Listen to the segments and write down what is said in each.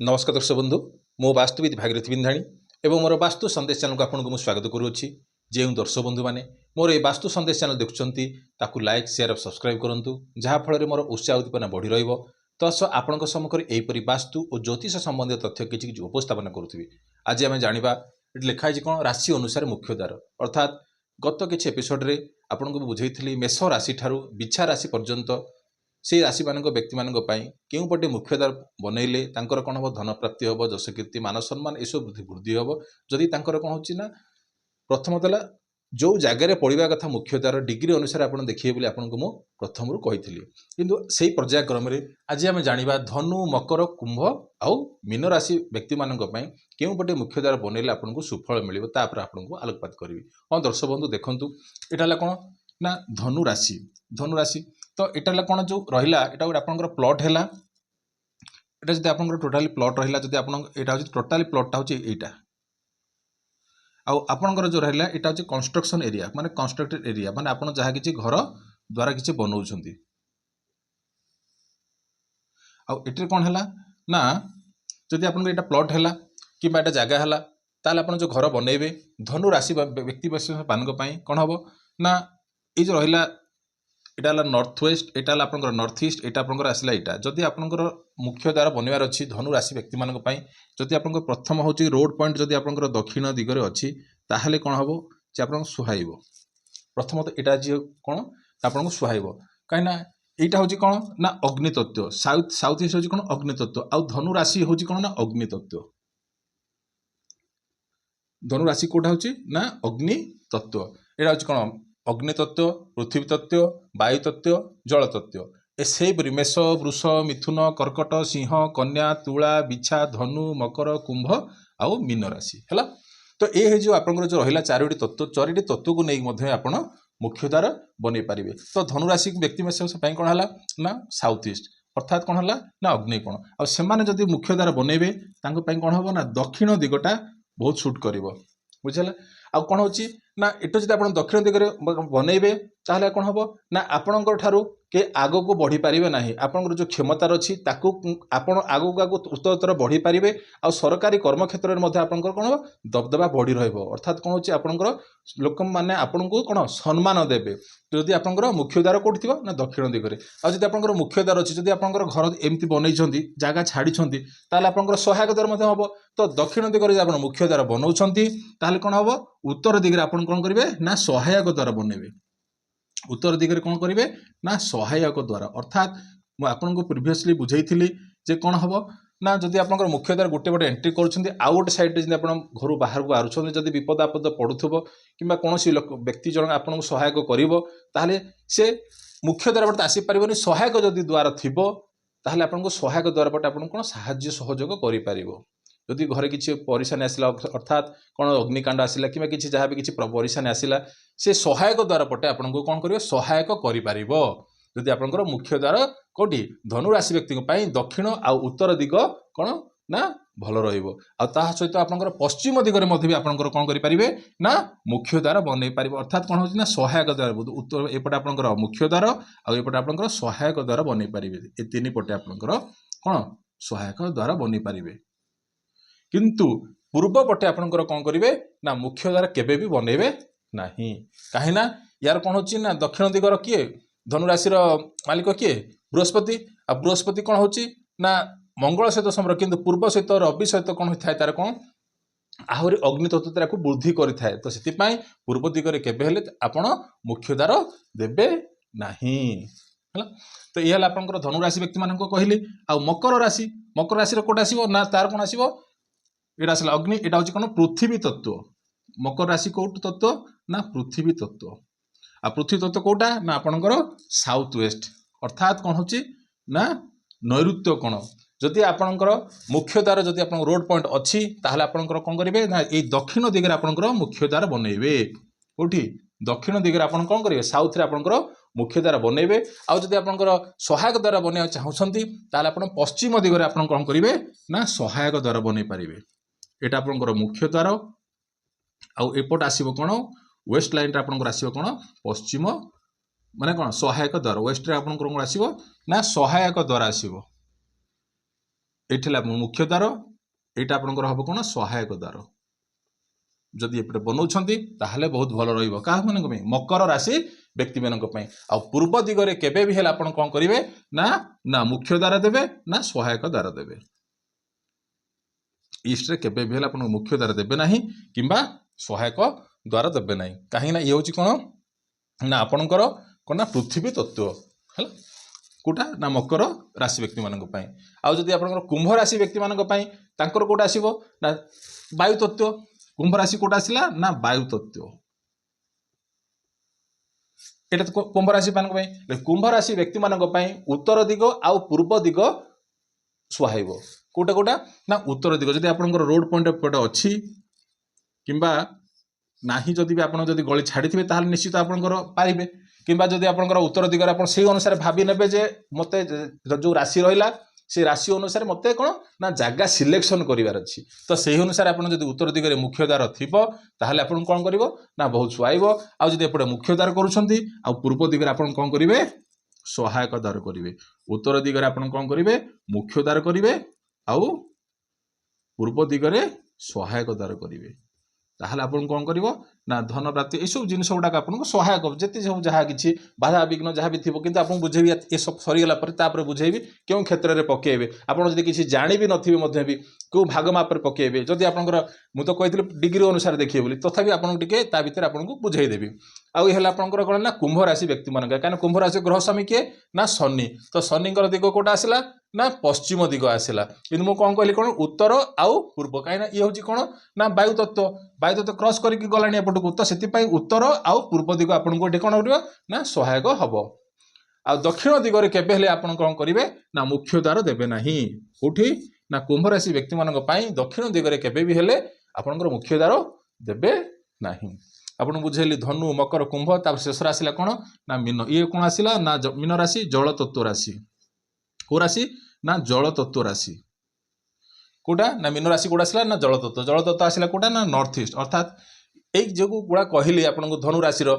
नमस्कार दर्शक बंधु मो वास्तुविद भागीरथी बिंधाणी एवं मोर वास्तु संदेश चैनल को आपको स्वागत करुच्ची। जो दर्शक बंधु मैंने मोर ये वास्तु संदेश चैनल देखुं लाइक शेयर और सब्सक्राइब करूँ जहाँफल मोर उत्साह उद्दीपना बढ़ी रस आपण सम्मुखें यहीपरि वास्तु और ज्योतिष संबंधी तथ्य किसी उपस्थापन करुवी। आज आम जाना लिखाई कौन राशि अनुसार मुख्य द्वार अर्थात गत किसी एपिसोड्रे आपन को बुझे मेष राशि ठारू बिछा राशि पर्यंत से राशि मान व्यक्ति मान क्यों पटे मुख्य द्वार बनइले कौन हम धन प्राप्ति हम जश कीर्ति मान सम्मान यह वृद्धि हम जदि कौन हो प्रथम तला जो जगार पढ़ा कथा मुख्य द्वार डिग्री अनुसार आप देखिए बोली आपको मुझे प्रथम रू कही किंतु से पर्यायक्रम आज आम जाना धनु मकर कुंभ आउ मीन राशि व्यक्ति मान क्यों पटे मुख्य द्वार बनइले आपको सुफल मिल आपको आलोकपात करी। हाँ दर्शक बंधु देखूँ यहाँ कौन ना धनु राशि तो यहाँ कौन जो रहा यहाँ गोटे आप प्लट है जब आप टोटाली प्लट रहा जब आप टोटाली प्लटा हूँ यहाँ आपणकर जो रहा यहाँ हूँ कंस्ट्रक्शन एरिया माने कंस्ट्रक्टेड एरिया माने आप जहाँ किसी घर द्वारा किसी बनाऊँ आठ कौन है ना जदि आप प्लट है कि जगह है ताल आप जो घर बनइबे धनु राशि व्यक्ति मान कौन हम ना ये जो रहा यहाँ नॉर्थ वेस्ट यहाँ आप नॉर्थ ईस्ट यहाँ आप आसला यहाँ जदि आपंकर मुख्य द्वार बनवार अच्छी धनु राशि व्यक्ति मान जदि आप प्रथम हूँ रोड पॉइंट जदि आप दक्षिण दिगरे अच्छी ताहले कौन हम जे आप सुहाइब प्रथमतः यहाँ जी कौन आपको सुहाइब कहीं यहाँ हूँ कौन ना अग्नितत्व साउथ ईस्ट हूँ कौन अग्नितत्व आउ धनु राशि हूँ कौन ना अग्नितत्व धनु राशि कौटा हूँ ना अग्नितत्व यहाँ हूँ कौन अग्नितत्व पृथ्वी तत्व वायु तत्व जल तत्व से मेष वृष मिथुन कर्कट सिंह कन्या तुला बिछा धनु मकर कुंभ आउ मीन राशि है। तो ये जो आप जो रहा चारोटी तत्व को नहीं आप मुख्य द्वार बन पारे। तो धनुराशि व्यक्ति कौन है ना साउथ ईस्ट अर्थात कौन है ना अग्निकोण आने मुख्य द्वार बनइबे कौन हम ना दक्षिण दिगटा बहुत सुट कर बुझेगा आ कौन हो ना एटू जब आप दक्षिण दिगरे बनइबे ताहले कौन हम ना आपणकर ठारू के आग को बढ़ी पारे ना आपंकर जो क्षमतार अच्छी आप आगक आगू उत्तर बढ़ी पारे आ सरकारी कर्म क्षेत्र में आपंकर कौन हम दबदबा बढ़ी रर्थात कौन हो आपंकर लोक मैंने आपन को कौन सम्मान देवे जदि आपंकर मुख्य द्वार कौट थी ना दक्षिण दिगरे आज आपंकर मुख्य द्वार अच्छी जब आपंकर घर एमती बनई जगह छाड़ी ताल आपंकर सहायक द्वार हम तो दक्षिण दिगरे आप मुख्य द्वार बनाऊँ कौन हम उत्तर दिगरे आप कौन करेंगे ना सहायक द्वार बनइबे उत्तर दिगरे कौन करेंगे ना सहायक द्वारा अर्थात मुझे आपको प्रिवियसली बुझेई जे कौन हम ना जदि आप मुख्य द्वार गोटे गोटे एंट्री कर आउ गोटे सैड्रे जब आप घर बाहर को आरुँच जब विपद आपद पड़ुव कि कौन व्यक्ति जन आपको सहायक कर से मुख्य द्वार पटे आसीपर सहायक जदि द्वार थी ताहले आपको सहायक द्वार पटे आप कौन साहाय्य सहयोग कर जदि घरे किसी परेशानी आसला अर्थात कौन अग्निकांड आसला कि किसी जहाँ भी किसी परेशानी आसला से सहायक द्वार पटे आपको कौन कर सहायक कर जदि आपंकर मुख्य द्वार कौटी धनुराशि व्यक्ति दक्षिण आउ उत्तर दिग कौन ना भल रहा सहित आपंकर पश्चिम दिगरे भी आपंकर कौन करेंगे ना मुख्य द्वार बनई पारे अर्थात कौन हो सहायक द्वार उत्तर एपटे आपंकर मुख्य द्वार आउपटे आपंकर सहायक द्वार बनई पारे ये तीन पटे आपंकर कौन सहायक द्वार बनई पारे किंतु पूर्व पटे आपंकर कौन करेंगे ना मुख्य द्वार केबे भी बनइबे नहीं कहीं यार कौन हो ना दक्षिण दिगर किए धनुराशि मालिक किए बृहस्पति आ बृहस्पति कौन हो ना मंगल सहित संपर्क किंतु पूर्व सहित रवि सहित कौन होता है तार कौन आहरी अग्नितत्व को वृद्धि करें तो से पूर्व दिगरे केबे आपण मुख्य द्वार देवे नहीं है। तो ये आपंकर धनुराशि व्यक्ति मान कहली आ मकर राशि कौट आसो ना तार कौन आसो यहाँ आसला अग्नि यहाँ हूँ कौन पृथ्वी तत्व मकर राशि कौट तत्व ना पृथ्वी तत्व आ पृथ्वी तत्व कौटा ना आपणकर साउथ वेस्ट अर्थात कौन हो ना नैऋत्य कोण जदि आपणकर मुख्य द्वार जदि आप रोड पॉइंट अच्छी ताहले आपणकर कौन करेंगे ना ये दक्षिण दिगरे आपणकर मुख्य द्वार बनइबे कौटी दक्षिण दिगरे आप कौन करेंगे साउथ रे आपणकर मुख्य द्वार बनइबे आउ जदि आपणकर सहायक द्वार बनवा चाहूँगी ताहले आपण पश्चिम दिगरे आप कौन करेंगे ना सहायक द्वार बनई पारे यहाँ आपंकर मुख्य द्वार आउट आसो कौन वेस्ट लाइन आपंकर आसो कौन पश्चिम माने कौन सहायक द्वार वेस्ट आप कौन आसो ना सहायक द्वार आसो ଏଇଠି ହେଲା ମୁଖ୍ୟ ଦ୍ୱାର, ଏଇଟା ଆପଣଙ୍କର ହବ କ'ଣ ସହାୟକ ଦ୍ୱାର। ଯଦି ଏପଟେ ବନଉଛନ୍ତି ତାହେଲେ ବହୁତ ଭଲ ରହିବ। କାହାମାନଙ୍କ ପାଇଁ? ମକର ରାଶି ବ୍ୟକ୍ତିମାନଙ୍କ ପାଇଁ। ଆଉ ପୂର୍ବ ଦିଗରେ କେବେ ବି ହେଲେ ଆପଣ କ'ଣ କରିବେ ନା ନା ମୁଖ୍ୟ ଦ୍ୱାର ଦେବେ ନା ସହାୟକ ଦ୍ୱାର ଦେବେ। ଇଷ୍ଟରେ କେବେ ବି ହେଲେ ଆପଣଙ୍କ ମୁଖ୍ୟ ଦ୍ୱାର ଦେବେ ନାହିଁ କିମ୍ବା ସହାୟକ ଦ୍ୱାର ଦେବେ ନାହିଁ। କାହିଁକି ନା ଇଏ ହେଉଛି କ'ଣ ନା ଆପଣଙ୍କର କ'ଣ ନା ପୃଥିବୀ ତତ୍ତ୍ୱ ହେଲା, କୋଉଟା ନା ମକର ରାଶି ବ୍ୟକ୍ତିମାନଙ୍କ ପାଇଁ। ଆଉ ଯଦି ଆପଣଙ୍କର କୁମ୍ଭ ରାଶି ବ୍ୟକ୍ତିମାନଙ୍କ ପାଇଁ ତାଙ୍କର କୋଉଟା ଆସିବ ନା ବାୟୁ ତତ୍ତ୍ୱ। କୁମ୍ଭ ରାଶି କୋଉଟା ଆସିଲା ନା ବାୟୁ ତତ୍ତ୍ୱ। ଏଇଟା ତ କୁମ୍ଭ ରାଶି ମାନଙ୍କ ପାଇଁ। କୁମ୍ଭ ରାଶି ବ୍ୟକ୍ତିମାନଙ୍କ ପାଇଁ ଉତ୍ତର ଦିଗ ଆଉ ପୂର୍ବ ଦିଗ ସୁହାଇବ। କୋଉଟା କୋଉଟା ନା ଉତ୍ତର ଦିଗ। ଯଦି ଆପଣଙ୍କର ରୋଡ ପଏଣ୍ଟ ଏପଟେ ଅଛି କିମ୍ବା ନାହିଁ, ଯଦି ବି ଆପଣ ଯଦି ଗଳି ଛାଡ଼ିଥିବେ ତାହେଲେ ନିଶ୍ଚିତ ଆପଣଙ୍କର ପାରିବେ। କିମ୍ବା ଯଦି ଆପଣଙ୍କର ଉତ୍ତର ଦିଗରେ ଆପଣ ସେଇ ଅନୁସାରେ ଭାବି ନେବେ ଯେ ମୋତେ ଯୋଉ ରାଶି ରହିଲା ସେ ରାଶି ଅନୁସାରେ ମୋତେ କ'ଣ ନା ଜାଗା ସିଲେକ୍ସନ କରିବାର ଅଛି, ତ ସେହି ଅନୁସାରେ ଆପଣ ଯଦି ଉତ୍ତର ଦିଗରେ ମୁଖ୍ୟ ଦ୍ୱାର ଥିବ ତାହେଲେ ଆପଣଙ୍କୁ କ'ଣ କରିବ ନା ବହୁତ ସୁହାଇବ। ଆଉ ଯଦି ଏପଟେ ମୁଖ୍ୟ ଦ୍ୱାର କରୁଛନ୍ତି ଆଉ ପୂର୍ବ ଦିଗରେ ଆପଣ କ'ଣ କରିବେ ସହାୟକ ଦ୍ୱାର କରିବେ। ଉତ୍ତର ଦିଗରେ ଆପଣ କ'ଣ କରିବେ ମୁଖ୍ୟ ଦ୍ୱାର କରିବେ ଆଉ ପୂର୍ବ ଦିଗରେ ସହାୟକ ଦ୍ୱାର କରିବେ। ତାହେଲେ ଆପଣଙ୍କୁ କ'ଣ କରିବ ନା ଧନ ପ୍ରାପ୍ତି ଏସବୁ ଜିନିଷ ଗୁଡ଼ାକ ଆପଣଙ୍କୁ ସହାୟକ, ଯେତେ ସବୁ ଯାହା କିଛି ବାଧା ବିଘ୍ନ ଯାହା ବି ଥିବ। କିନ୍ତୁ ଆପଣଙ୍କୁ ବୁଝେଇବି ଏସବୁ ସରିଗଲା ପରେ, ତାପରେ ବୁଝେଇବି କେଉଁ କ୍ଷେତ୍ରରେ ପକେଇବେ। ଆପଣ ଯଦି କିଛି ଜାଣିବି ନଥିବେ ମଧ୍ୟ ବି କେଉଁ ଭାଗ ମାପରେ ପକେଇବେ। ଯଦି ଆପଣଙ୍କର ମୁଁ ତ କହିଥିଲି ଡିଗ୍ରୀ ଅନୁସାରେ ଦେଖିବେ ବୋଲି, ତଥାପି ଆପଣଙ୍କୁ ଟିକେ ତା ଭିତରେ ଆପଣଙ୍କୁ ବୁଝେଇଦେବି। ଆଉ ଏ ହେଲା ଆପଣଙ୍କର କ'ଣ ନା କୁମ୍ଭ ରାଶି ବ୍ୟକ୍ତିମାନଙ୍କର। କାହିଁକିନା କୁମ୍ଭ ରାଶି ଗ୍ରହ ସ୍ୱାମୀ କିଏ ନା ଶନି। ତ ଶନିଙ୍କର ଦିଗ କୋଉଟା ଆସିଲା ନା ପଶ୍ଚିମ ଦିଗ ଆସିଲା। କିନ୍ତୁ ମୁଁ କ'ଣ କହିଲି କ'ଣ ଉତ୍ତର ଆଉ ପୂର୍ବ, କାହିଁକିନା ଇଏ ହେଉଛି କ'ଣ ନା ବାୟୁ ତତ୍ତ୍ୱ। ବାୟୁ ତତ୍ତ୍ୱ କ୍ରସ୍ କରିକି ଗଲାଣି ଏପଟକୁ, ତ ସେଥିପାଇଁ ଉତ୍ତର ଆଉ ପୂର୍ବ ଦିଗ ଆପଣଙ୍କୁ ଏଠି କ'ଣ କରିବ ନା ସହାୟକ ହବ। ଆଉ ଦକ୍ଷିଣ ଦିଗରେ କେବେ ହେଲେ ଆପଣ କ'ଣ କରିବେ ନା ମୁଖ୍ୟ ଦ୍ୱାର ଦେବେ ନାହିଁ। କୋଉଠି ନା କୁମ୍ଭ ରାଶି ବ୍ୟକ୍ତିମାନଙ୍କ ପାଇଁ ଦକ୍ଷିଣ ଦିଗରେ କେବେ ବି ହେଲେ ଆପଣଙ୍କର ମୁଖ୍ୟ ଦ୍ୱାର ଦେବେ ନାହିଁ। ଆପଣଙ୍କୁ ବୁଝେଇଲି ଧନୁ ମକର କୁମ୍ଭ, ତାପରେ ଶେଷରେ ଆସିଲା କ'ଣ ନା ମୀନ। ଇଏ କ'ଣ ଆସିଲା ନା ମୀନ ରାଶି ଜଳ ତତ୍ତ୍ୱ ରାଶି। କୋଉ ରାଶି ନା ଜଳ ତତ୍ତ୍ୱ ରାଶି। କୋଉଟା ନା ମୀନ ରାଶି କୋଉଟା ଆସିଲା ନା ଜଳ ତତ୍ତ୍ୱ। ଜଳ ତତ୍ତ୍ୱ ଆସିଲା କୋଉଟା ନା ନର୍ଥ ଇଷ୍ଟ। ଅର୍ଥାତ୍ ଏଇ ଯୋଉ ଗୁଡ଼ା କହିଲି ଆପଣଙ୍କୁ ଧନୁ ରାଶିର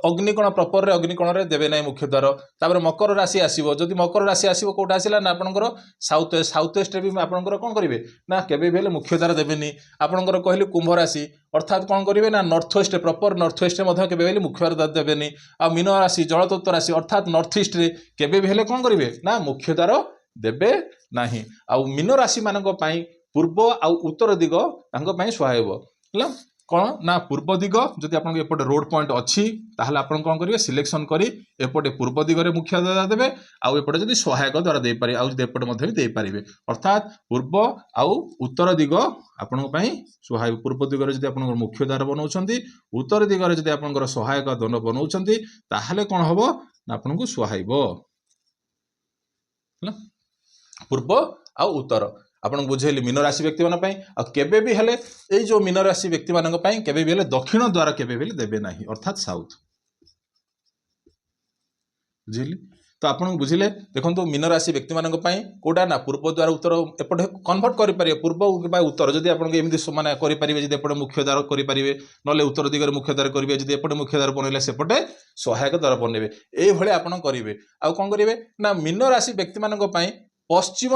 ଅଗ୍ନିକୋଣ ପ୍ରପରରେ ଅଗ୍ନିକୋଣରେ ଦେବେ ନାହିଁ ମୁଖ୍ୟ ଦ୍ୱାର। ତାପରେ ମକର ରାଶି ଆସିବ, ଯଦି ମକର ରାଶି ଆସିବ କୋଉଟା ଆସିଲା ନା ଆପଣଙ୍କର ସାଉଥ ୱେଷ୍ଟ। ସାଉଥ ୱେଷ୍ଟରେ ବି ଆପଣଙ୍କର କ'ଣ କରିବେ ନା କେବେ ବି ହେଲେ ମୁଖ୍ୟ ଦ୍ୱାର ଦେବେନି। ଆପଣଙ୍କର କହିଲି କୁମ୍ଭ ରାଶି ଅର୍ଥାତ୍ କ'ଣ କରିବେ ନା ନର୍ଥ ୱେଷ୍ଟ ପ୍ରପର ନର୍ଥ ୱେଷ୍ଟରେ ମଧ୍ୟ କେବେ ହେଲେ ମୁଖ୍ୟ ଦ୍ୱାର ଦେବେନି। ଆଉ ମୀନ ରାଶି ଜଳତତ୍ତ୍ୱ ରାଶି ଅର୍ଥାତ୍ ନର୍ଥ ଇଷ୍ଟରେ କେବେ ବି ହେଲେ କ'ଣ କରିବେ ନା ମୁଖ୍ୟ ଦ୍ୱାର ଦେବେ ନାହିଁ। ଆଉ ମୀନ ରାଶି ମାନଙ୍କ ପାଇଁ ପୂର୍ବ ଆଉ ଉତ୍ତର ଦିଗ ତାଙ୍କ ପାଇଁ ସୁହାଇବ ହେଲା। କ'ଣ ନା ପୂର୍ବ ଦିଗ ଯଦି ଆପଣଙ୍କ ଏପଟେ ରୋଡ ପଏଣ୍ଟ ଅଛି ତାହେଲେ ଆପଣ କ'ଣ କରିବେ ସିଲେକ୍ସନ କରି ଏପଟେ ପୂର୍ବ ଦିଗରେ ମୁଖ୍ୟ ଦ୍ୱାର ଦେବେ, ଆଉ ଏପଟେ ଯଦି ସହାୟକ ଦ୍ୱାର ଦେଇପାରିବେ, ଆଉ ଯଦି ଏପଟେ ମଧ୍ୟ ବି ଦେଇପାରିବେ। ଅର୍ଥାତ୍ ପୂର୍ବ ଆଉ ଉତ୍ତର ଦିଗ ଆପଣଙ୍କ ପାଇଁ ସୁହାଇବ। ପୂର୍ବ ଦିଗରେ ଯଦି ଆପଣଙ୍କର ମୁଖ୍ୟ ଦ୍ୱାର ବନାଉଛନ୍ତି, ଉତ୍ତର ଦିଗରେ ଯଦି ଆପଣଙ୍କର ସହାୟକ ଦ୍ୱାର ବନାଉଛନ୍ତି ତାହେଲେ କ'ଣ ହବ ନା ଆପଣଙ୍କୁ ସୁହାଇବ ହେଲା। ପୂର୍ବ ଆଉ ଉତ୍ତର ଆପଣଙ୍କୁ ବୁଝେଇଲି ମୀନ ରାଶି ବ୍ୟକ୍ତିମାନଙ୍କ ପାଇଁ। ଆଉ କେବେ ବି ହେଲେ ଏଇ ଯୋଉ ମୀନ ରାଶି ବ୍ୟକ୍ତିମାନଙ୍କ ପାଇଁ କେବେ ବି ହେଲେ ଦକ୍ଷିଣ ଦ୍ୱାର କେବେ ବି ହେଲେ ଦେବେ ନାହିଁ, ଅର୍ଥାତ୍ ସାଉଥ। ବୁଝିଲି ତ ଆପଣଙ୍କୁ ବୁଝିଲେ। ଦେଖନ୍ତୁ ମୀନ ରାଶି ବ୍ୟକ୍ତିମାନଙ୍କ ପାଇଁ କୋଉଟା ନା ପୂର୍ବ ଦ୍ୱାର ଉତ୍ତର ଏପଟେ କନଭର୍ଟ କରିପାରିବେ ପୂର୍ବ କିମ୍ବା ଉତ୍ତର। ଯଦି ଆପଣଙ୍କୁ ଏମିତି ମାନେ କରିପାରିବେ, ଯଦି ଏପଟେ ମୁଖ୍ୟ ଦ୍ୱାର କରିପାରିବେ, ନହେଲେ ଉତ୍ତର ଦିଗରେ ମୁଖ୍ୟ ଦ୍ୱାର କରିବେ। ଯଦି ଏପଟେ ମୁଖ୍ୟ ଦ୍ୱାର ବନେଇଲେ ସେପଟେ ସହାୟକ ଦ୍ୱାର ବନେଇବେ। ଏଇଭଳି ଆପଣ କରିବେ। ଆଉ କ'ଣ କରିବେ ନା ମୀନ ରାଶି ବ୍ୟକ୍ତିମାନଙ୍କ ପାଇଁ ପଶ୍ଚିମ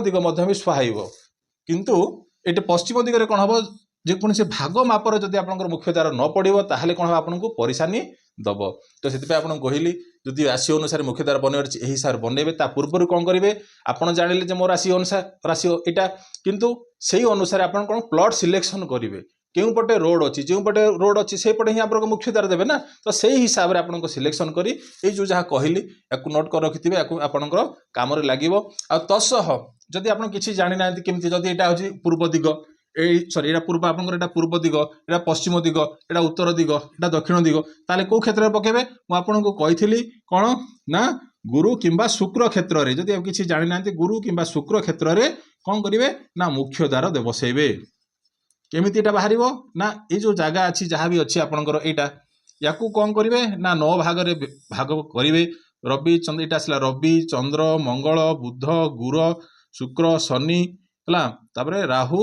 ଦିଗ ମଧ୍ୟ ବି ସୁହାଇବ। କିନ୍ତୁ ଏଠି ପଶ୍ଚିମ ଦିଗରେ କ'ଣ ହବ ଯେକୌଣସି ଭାଗ ମାପରେ ଯଦି ଆପଣଙ୍କର ମୁଖ୍ୟ ଦ୍ୱାର ନ ପଡ଼ିବ ତାହେଲେ କ'ଣ ହବ ଆପଣଙ୍କୁ ପରିଶାନୀ ଦବ। ତ ସେଥିପାଇଁ ଆପଣଙ୍କୁ କହିଲି ଯଦି ରାଶି ଅନୁସାରେ ମୁଖ୍ୟ ଦ୍ୱାର ବନେଇବାର ଅଛି ଏହି ହିସାବରେ ବନେଇବେ। ତା ପୂର୍ବରୁ କ'ଣ କରିବେ ଆପଣ ଜାଣିଲେ ଯେ ମୋ ରାଶି ଅନୁସାରେ ରାଶି ଏଇଟା, କିନ୍ତୁ ସେଇ ଅନୁସାରେ ଆପଣ କ'ଣ ପ୍ଲଟ ସିଲେକ୍ସନ କରିବେ। କେଉଁ ପଟେ ରୋଡ ଅଛି, ଯେଉଁ ପଟେ ରୋଡ ଅଛି ସେଇପଟେ ହିଁ ଆପଣଙ୍କ ମୁଖ୍ୟ ଦ୍ୱାର ଦେବେ ନା। ତ ସେଇ ହିସାବରେ ଆପଣଙ୍କୁ ସିଲେକ୍ସନ କରି ଏଇ ଯୋଉ ଯାହା କହିଲି ୟାକୁ ନୋଟ୍ କରି ରଖିଥିବେ, ୟାକୁ ଆପଣଙ୍କର କାମରେ ଲାଗିବ। ଆଉ ତତ୍ସହ ଯଦି ଆପଣ କିଛି ଜାଣିନାହାନ୍ତି କେମିତି, ଯଦି ଏଇଟା ହେଉଛି ପୂର୍ବ ଦିଗ, ଏଇଟା ପୂର୍ବ ଆପଣଙ୍କର ଏଇଟା ପୂର୍ବ ଦିଗ, ଏଇଟା ପଶ୍ଚିମ ଦିଗ, ଏଇଟା ଉତ୍ତର ଦିଗ, ଏଇଟା ଦକ୍ଷିଣ ଦିଗ, ତାହେଲେ କୋଉ କ୍ଷେତ୍ରରେ ପକେଇବେ ମୁଁ ଆପଣଙ୍କୁ କହିଥିଲି କ'ଣ ନା ଗୁରୁ କିମ୍ବା ଶୁକ୍ର କ୍ଷେତ୍ରରେ। ଯଦି ଆଉ କିଛି ଜାଣିନାହାନ୍ତି ଗୁରୁ କିମ୍ବା ଶୁକ୍ର କ୍ଷେତ୍ରରେ କ'ଣ କରିବେ ନା ମୁଖ୍ୟ ଦ୍ୱାର ବସେଇବେ। କେମିତି ଏଇଟା ବାହାରିବ ନା ଏଇ ଯୋଉ ଜାଗା ଅଛି ଯାହା ବି ଅଛି ଆପଣଙ୍କର ଏଇଟା, ୟାକୁ କ'ଣ କରିବେ ନା 9 ଭାଗରେ ଭାଗ କରିବେ। ରବି ଚନ୍ଦ୍ର ଏଇଟା ଆସିଲା ରବି ଚନ୍ଦ୍ର ମଙ୍ଗଳ ବୁଧ ଗୁର ଶୁକ୍ର ଶନି ହେଲା, ତାପରେ ରାହୁ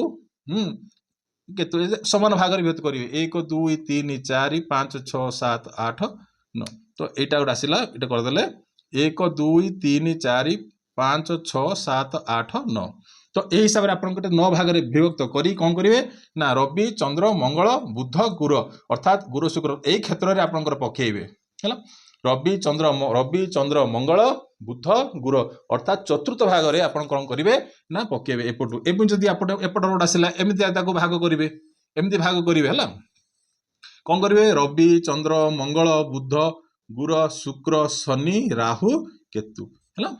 କେତୁ ସମାନ ଭାଗରେ ବିଭକ୍ତ କରିବେ। 1 2 3 4 5 6 7 8 9। ତ ଏଇଟା ଗୋଟେ ଆସିଲା, ଏଇଟା କରିଦେଲେ 1 2 3 4 5 6 7 8 9 तो यही हिसाब से आपन 9 भाग में विभक्त करी कौन करेंगे ना रवि चंद्र मंगल बुध गुर अर्थात गुरु शुक्र यही क्षेत्र में आपंकर पकेबे है रवि चंद्र मंगल बुध गुर अर्थात चतुर्थ भाग में आप कौन करेंगे ना पकेबे एपटू एवं जदि एपट रोड आसला एमती भाग करेंगे एमती भाग करेंगे है कौन करेंगे रवि चंद्र मंगल बुध गुर शुक्र शनि राहु केतु है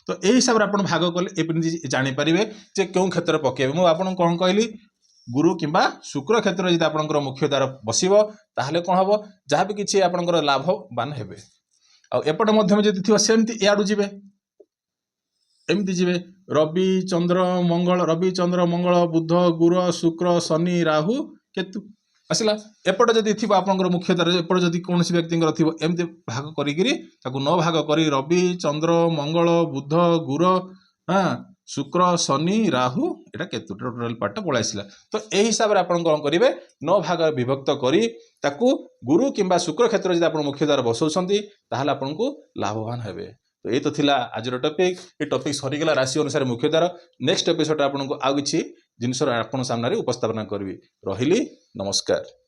तो यही हिसाब से आप भाग कले एमती जापर जे क्यों क्षेत्र पकेबे मुझे आपको कौन कहली गुरु किंबा शुक्र क्षेत्र जब आपंकर मुख्य द्वार बसो ताहले कौन हम जहाँ भी किसी आपंकर लाभवान हेबे आउट मध्यम जब थी सेमती इाड़ू जी एमती जी रवि चंद्र मंगल बुध गुर शुक्र शनि राहु केतु आसला एपट जदि थी आपंकर मुख्य द्वार एपट जदि कौन व्यक्ति थी एमती भाग करी 9 भाग कर रवि चंद्र मंगल बुध गुर हाँ शुक्र शनि राहु एटा केतु टोटल पार्ट पलि आसला तो यही हिसाब से आप कौन करेंगे 9 भाग विभक्त करी ताकू गुरु किंबा शुक्र क्षेत्र जब आप मुख्य द्वार बसौंती ताहले आपको लाभवान हेबे तो ये तो थिला आज टॉपिक ये टॉपिक सरीगला राशि अनुसार मुख्य द्वार नेक्स्ट एपिसोड आपको आउ किछि जिनसर आपन सामने उपस्थापना करबी रहिली नमस्कार।